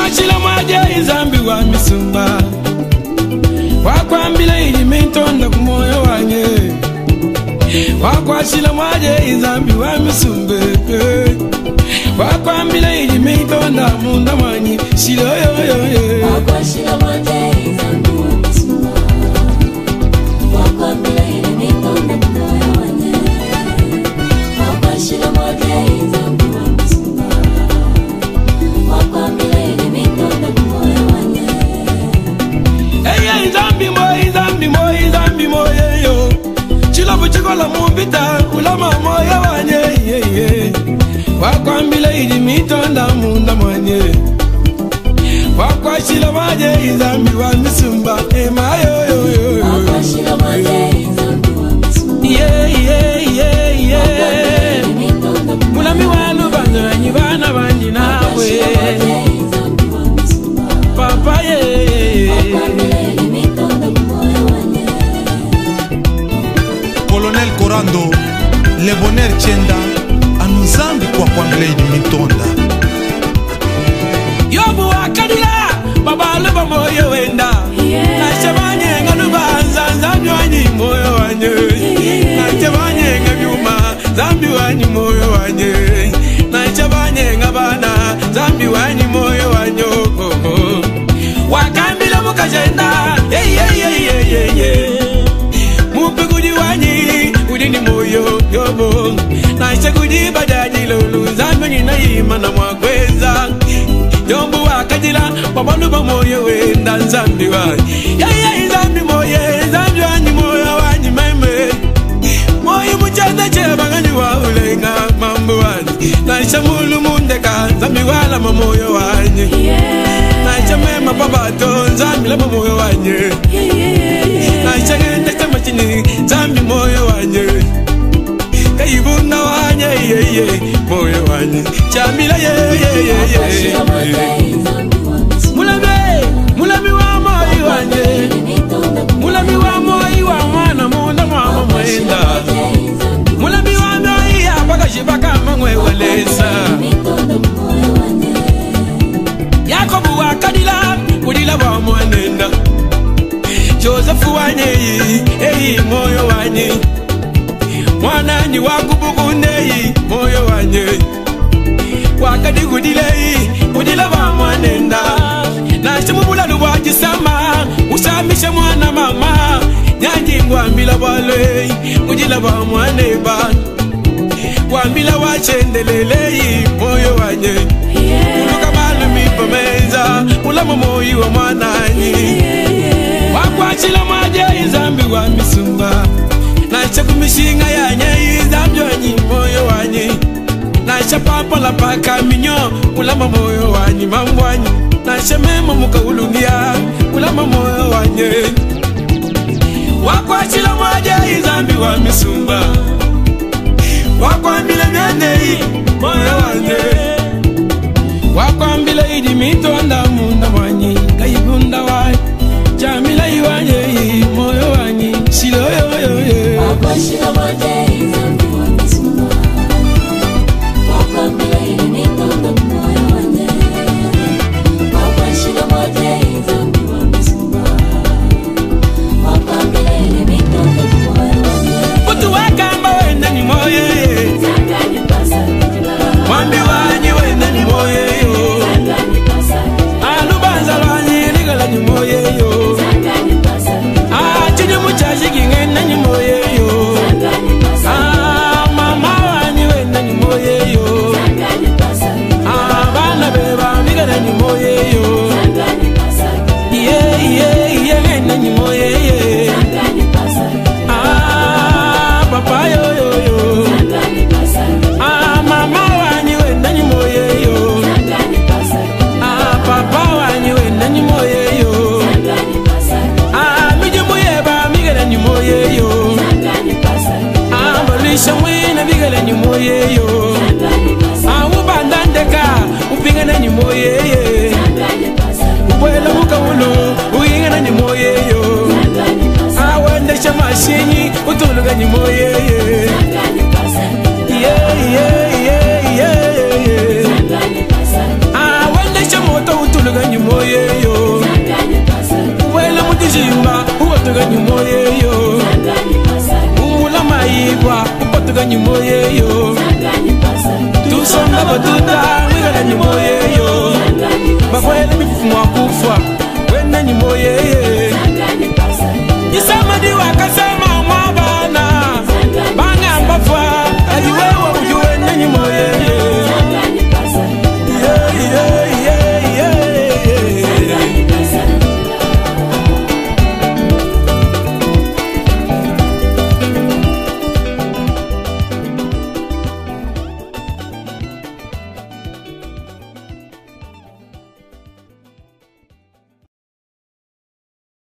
Wakwachila maje izambi wa misumba Wakwambila ilimintonda kumoyo wanye Wakwachila maje izambi wa misumbe Wakwambila ilimintonda munda manyi Shilo yo yo yo Wakwachila maje izambi wa misumba Wakwambila ilimintonda kumoyo wanye Wakwachila maje izambi wa misumba Wakwambila ilimintonda kumoyo wanye Izambi moye yo Chila buchikola mumbita ulama moye wanye Wakwambila ilimintonda munda manye Wakwachila maje izambi wa misumba Ema yo yo yo Wakwachila maje izambi wa misumba Mulami wanu banyanyi bana banji nawe Papa Colonel Corando, le bonheur tienda Anuzambi kwa kwambile ilimintonda Yobu wakadila Baba luba moyo wenda Nachabanye ngalubanza Zambi wanyi moyo wanye Nachabanye ngabyuma Zambi wanyi moyo wanye Nachabanye ngabana Zambi wanyi moyo wanyo Wakambila mukajenda Mupigudi wanyi Udini moyo yobo Nachagudi bajaji lulu Zambi nina imana mwakweza Yombu wakajila Babaluba moyo wenda Nzambi wanyi Nzambi moye Nzambi wanyi moyo wanyi meme Moyo mchanda cheba ngani wa ulenga mambo wanyi Naisha mulu mundeka Nzambi wala mamoyo wanyi Naisha mema babato Nzambi lama moyo wanyi Naisha ngende kama chini Nzambi moyo wanyi Kaibunda wanyi moyo wanyi Chamila Mulami wa moyo wanyi Mulami wa moyo wa mwana munda mama mwenda Mulami wa moyo ya baka shibaka mangwe walesa Yakobu wa kadila Udila wa mwanenda Joseph wanyi moyo wanyi Mwanani wakubukundeyi moyo wanyi Wakadi kudileyi Udila wa mwanenda Nashe mubulalu wajisama Usamishe mwana mama Nyanji mwambila wale Udila wa mwaneba Wambila wachendeleleyi moyo wanyi Uluka malumi pameza Ulama moyo wa mwananyi Wakwachila maje izambi wa misumba Naisha kumishinga ya nye izambi wanyi moyo wanyi Naisha papa la paka minyo Ulama moyo wanyi mambo wanyi Naisha mema muka ulungia Ulama moyo wanyi Wakwachila maje izambi wa misumba Wakwambila myanei moyo wanyi